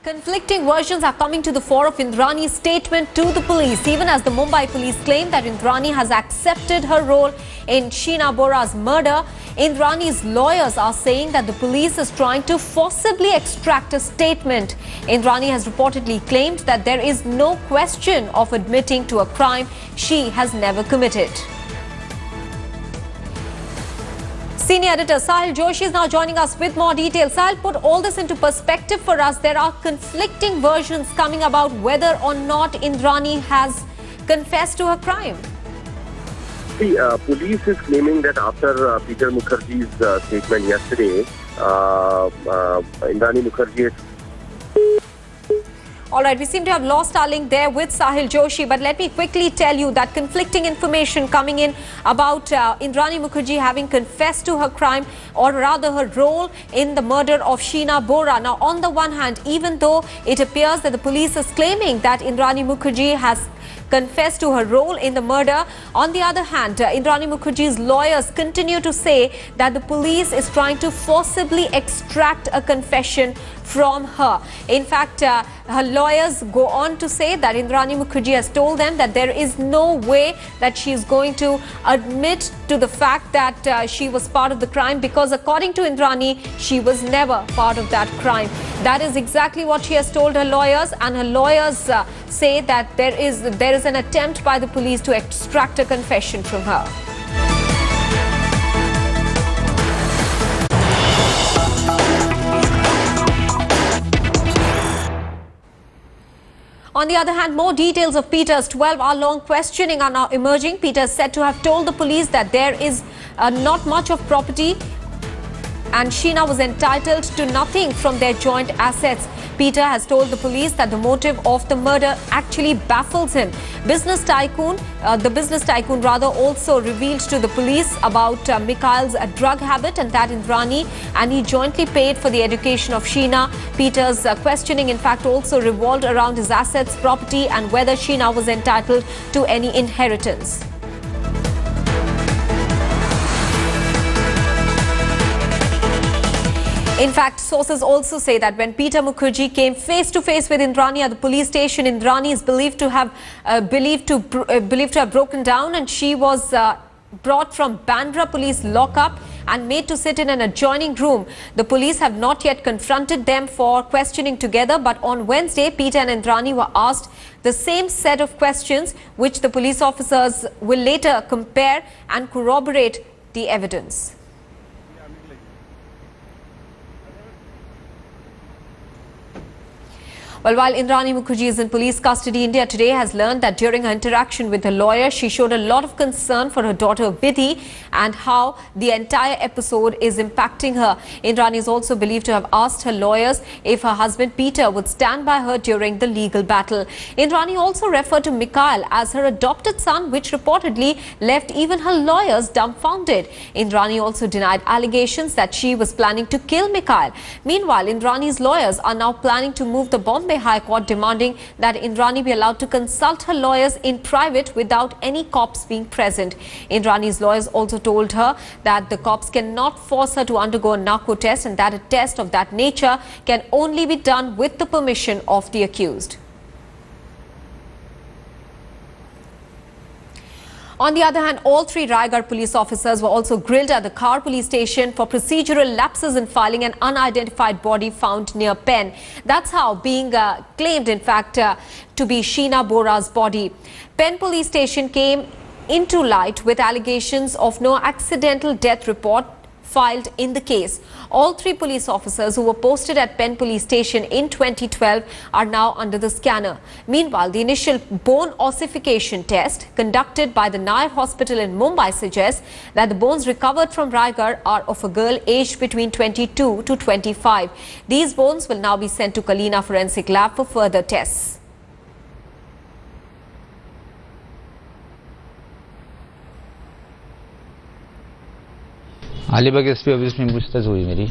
Conflicting versions are coming to the fore of Indrani's statement to the police, even as the Mumbai police claim that Indrani has accepted her role in Sheena Bora's murder. Indrani's lawyers are saying that the police is trying to forcibly extract a statement. Indrani has reportedly claimed that there is no question of admitting to a crime she has never committed. Senior editor Sahil Joshi is now joining us with more details. Sahil, put all this into perspective for us. There are conflicting versions coming about whether or not Indrani has confessed to her crime. The police is claiming that after Peter Mukherjee's statement yesterday, Indrani Mukherjee All right, we seem to have lost our link there with Sahil Joshi, but let me quickly tell you that conflicting information coming in about Indrani Mukherjee having confessed to her crime, or rather her role in the murder of Sheena Bora. Now, on the one hand, even though it appears that the police is claiming that Indrani Mukherjee has confessed to her role in the murder, on the other hand, Indrani Mukherjee's lawyers continue to say that the police is trying to forcibly extract a confession from her. In fact, her lawyers go on to say that Indrani Mukherjee has told them that there is no way that she is going to admit to the fact that she was part of the crime, because according to Indrani, she was never part of that crime. That is exactly what she has told her lawyers, and her lawyers say that there is an attempt by the police to extract a confession from her. On the other hand, more details of Peter's 12-hour-long questioning are now emerging. Peter is said to have told the police that there is not much of property and Sheena was entitled to nothing from their joint assets. Peter has told the police that the motive of the murder actually baffles him. The business tycoon also revealed to the police about Mikhail's drug habit and that Indrani and he jointly paid for the education of Sheena. Peter's questioning in fact also revolved around his assets, property and whether Sheena was entitled to any inheritance. In fact, sources also say that when Peter Mukherjee came face to face with Indrani at the police station, Indrani is believed to have broken down, and she was brought from Bandra police lockup and made to sit in an adjoining room. The police have not yet confronted them for questioning together, but on Wednesday, Peter and Indrani were asked the same set of questions, which the police officers will later compare and corroborate the evidence. Well, while Indrani Mukherjee is in police custody, India Today has learned that during her interaction with her lawyer, she showed a lot of concern for her daughter Vidhi and how the entire episode is impacting her. Indrani is also believed to have asked her lawyers if her husband Peter would stand by her during the legal battle. Indrani also referred to Mikhail as her adopted son, which reportedly left even her lawyers dumbfounded. Indrani also denied allegations that she was planning to kill Mikhail. Meanwhile, Indrani's lawyers are now planning to move the Bombay High Court, demanding that Indrani be allowed to consult her lawyers in private without any cops being present. Indrani's lawyers also told her that the cops cannot force her to undergo a narco test and that a test of that nature can only be done with the permission of the accused. On the other hand, all three Raigad police officers were also grilled at the Khar police station for procedural lapses in filing an unidentified body found near Pen. That's how being claimed, in fact, to be Sheena Bora's body. Pen police station came into light with allegations of no accidental death report filed in the case. All three police officers who were posted at Pen police station in 2012 are now under the scanner. Meanwhile, the initial bone ossification test conducted by the Nair hospital in Mumbai suggests that the bones recovered from Raigad are of a girl aged between 22 to 25. These bones will now be sent to Kalina Forensic Lab for further tests. Alibag SP office में पूछताछ हुई मेरी।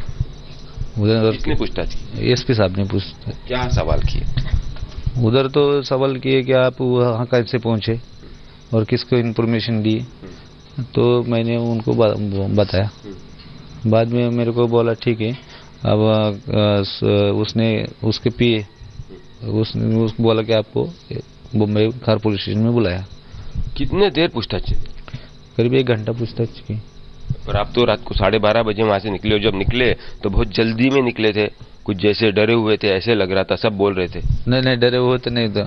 उधर किसने पूछताछ की? SP साहब ने पूछताछ। क्या सवाल किए? उधर तो सवाल किए कि आप वहाँ कैसे पहुँचे और किसको इन्फॉर्मेशन दी, तो मैंने उनको बताया। बाद में मेरे को बोला ठीक है, अब उसने उसके पीए उसने उसको बोला कि आपको मुंबई खार पुलिस स्टेशन में बुलाया। कितने देर पूछताछ? करीब 1 घंटा पूछताछ की। और आप तो रात को 12:30 बजे वहाँ से निकले हो, जब निकले तो बहुत जल्दी में निकले थे, कुछ जैसे डरे हुए थे ऐसे लग रहा था, सब बोल रहे थे। नहीं डरे हुए तो नहीं था,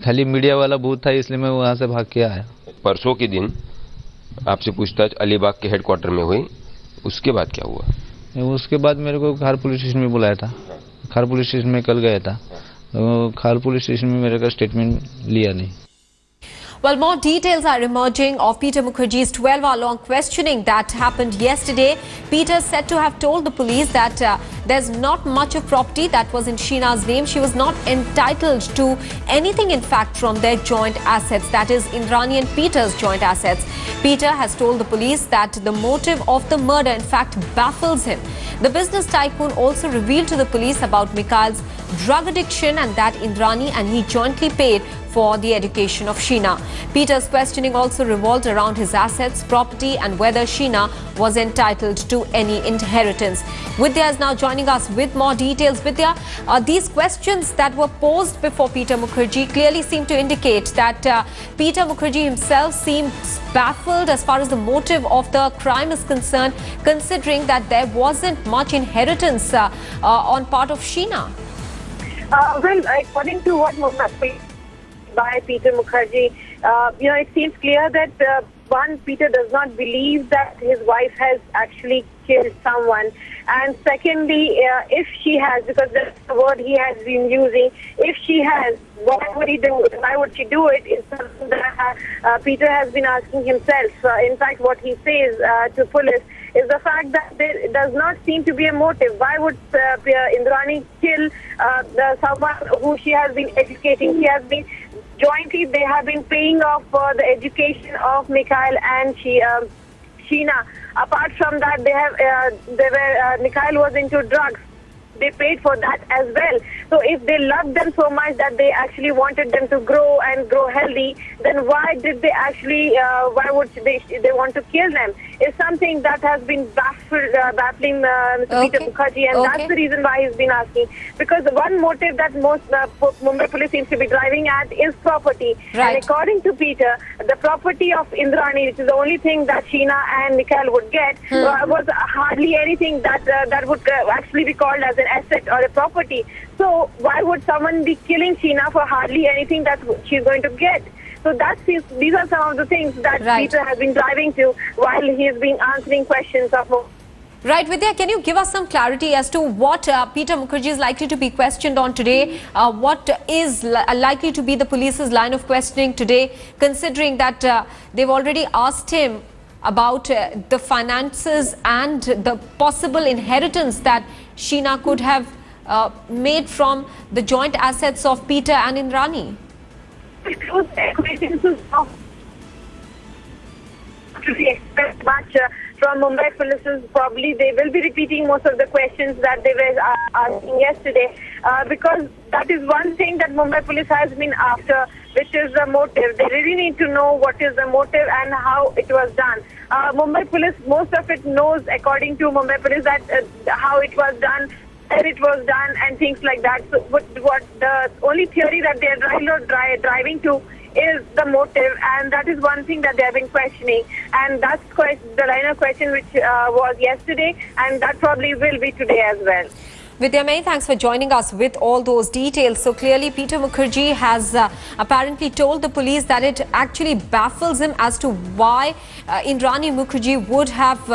खाली मीडिया वाला बूथ था इसलिए मैं वहाँ से भाग के आया। परसों के दिन आपसे पूछताछ अलीबाग के हेडक्वार्टर में हुई, उसके बाद क्या हुआ? उसके बाद मेरे को खार पुलिस स्टेशन में बुलाया था। खार पुलिस स्टेशन में कल गया था, तो खार पुलिस स्टेशन में मेरे का स्टेटमेंट लिया नहीं। Well, more details are emerging of Peter Mukherjee's 12-hour-long questioning that happened yesterday. Peter said to have told the police that there's not much of property that was in Sheena's name. She was not entitled to anything, in fact, from their joint assets, that is, Indrani and Peter's joint assets. Peter has told the police that the motive of the murder, in fact, baffles him. The business tycoon also revealed to the police about Mikhail's drug addiction and that Indrani and he jointly paid for the education of Sheena. Peter's questioning also revolved around his assets, property and whether Sheena was entitled to any inheritance. Vidya is now joining us with more details. Vidya, these questions that were posed before Peter Mukherjee clearly seem to indicate that Peter Mukherjee himself seems baffled as far as the motive of the crime is concerned, considering that there wasn't much inheritance on part of Sheena. Well, according to what by Peter Mukherjee, it seems clear that one, Peter does not believe that his wife has actually killed someone, and secondly, if she has, because that's the word he has been using, if she has, why would he do it? Why would she do it? Is something that Peter has been asking himself. In fact, what he says to police is the fact that there does not seem to be a motive. Why would Indrani kill someone who she has been educating? She has been jointly, they have been paying off for the education of Mikhail and Sheena. Apart from that, Mikhail was into drugs. They paid for that as well. So if they loved them so much that they actually wanted them to grow and grow healthy, then why did they actually, why would they want to kill them? It's something that has been baffling Mr. Peter Mukherjee, and that's the reason why he's been asking. Because one motive that most Mumbai police seems to be driving at is property. Right. And according to Peter, the property of Indrani, which is the only thing that Sheena and Mikhail would get, was hardly anything that would actually be called as an asset or a property. So why would someone be killing Sheena for hardly anything that she's going to get? So these are some of the things that Peter has been driving to while he has been answering questions of. Right, Vidya, can you give us some clarity as to what Peter Mukherjee is likely to be questioned on today? What is likely to be the police's line of questioning today, considering that they've already asked him about the finances and the possible inheritance that Sheena could have made from the joint assets of Peter and Indrani? Expect much from Mumbai police. Probably they will be repeating most of the questions that they were asking yesterday, because that is one thing that Mumbai police has been after, which is the motive. They really need to know what is the motive and how it was done. Mumbai police, most of it knows, according to Mumbai police, that how it was done, where it was done, and things like that. So what the only theory that they are driving to is the motive, and that is one thing that they have been questioning, and that's the line of question which was yesterday, and that probably will be today as well. Vidya, many thanks for joining us with all those details. So clearly Peter Mukherjee has apparently told the police that it actually baffles him as to why Indrani Mukherjee would have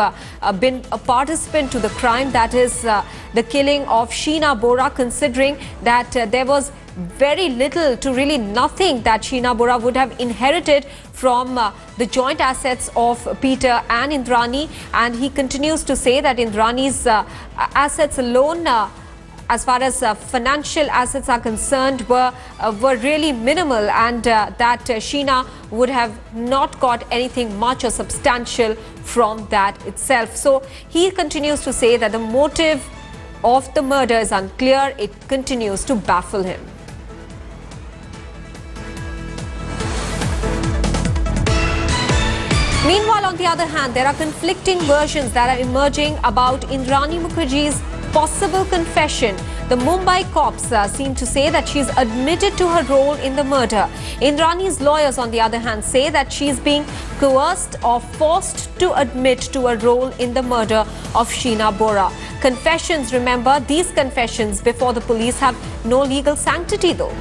been a participant to the crime, that is the killing of Sheena Bora, considering that there was very little to really nothing that Sheena Bora would have inherited from the joint assets of Peter and Indrani. And he continues to say that Indrani's assets alone, as far as financial assets are concerned, were really minimal, and that Sheena would have not got anything much or substantial from that itself. So he continues to say that the motive of the murder is unclear. It continues to baffle him. Meanwhile, on the other hand, there are conflicting versions that are emerging about Indrani Mukherjee's possible confession The Mumbai cops seem to say that she's admitted to her role in the murder. Indrani's lawyers, on the other hand, say that she's being coerced or forced to admit to a role in the murder of Sheena Bora. Confessions, remember, these confessions before the police have no legal sanctity though.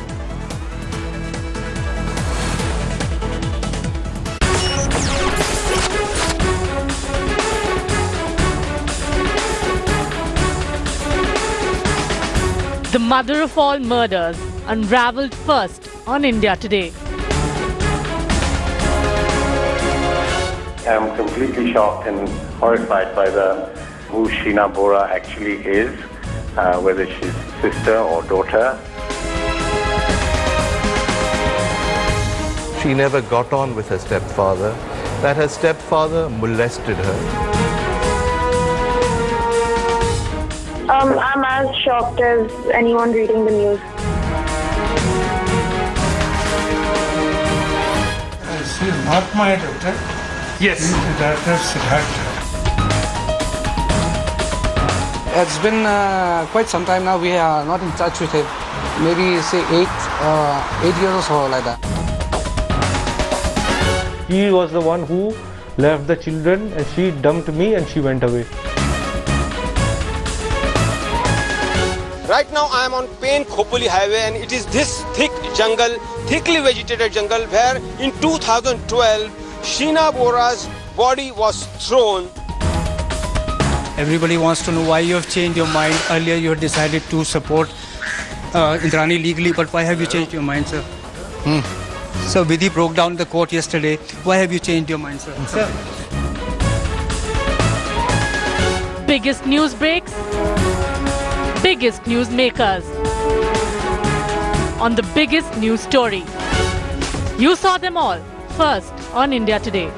The mother of all murders unravelled first on India Today. I'm completely shocked and horrified by who Sheena Bora actually is, whether she's sister or daughter. She never got on with her stepfather, that her stepfather molested her. I'm as shocked as anyone reading the news. She is not my daughter. Yes. She is the daughter of Siddhartha. It's been quite some time now. We are not in touch with him. Maybe say 8 years or so, like that. He was the one who left the children and she dumped me and she went away. Right now I am on Pain Khopoli highway and it is this thick jungle, thickly vegetated jungle where in 2012 Sheena Bora's body was thrown. Everybody wants to know why you have changed your mind. Earlier you had decided to support Indrani legally, but why have you changed your mind, sir? So Vidhi broke down the court yesterday. Why have you changed your mind, sir? Sir. Biggest news breaks, biggest news makers on the biggest news story. You saw them all first on India Today.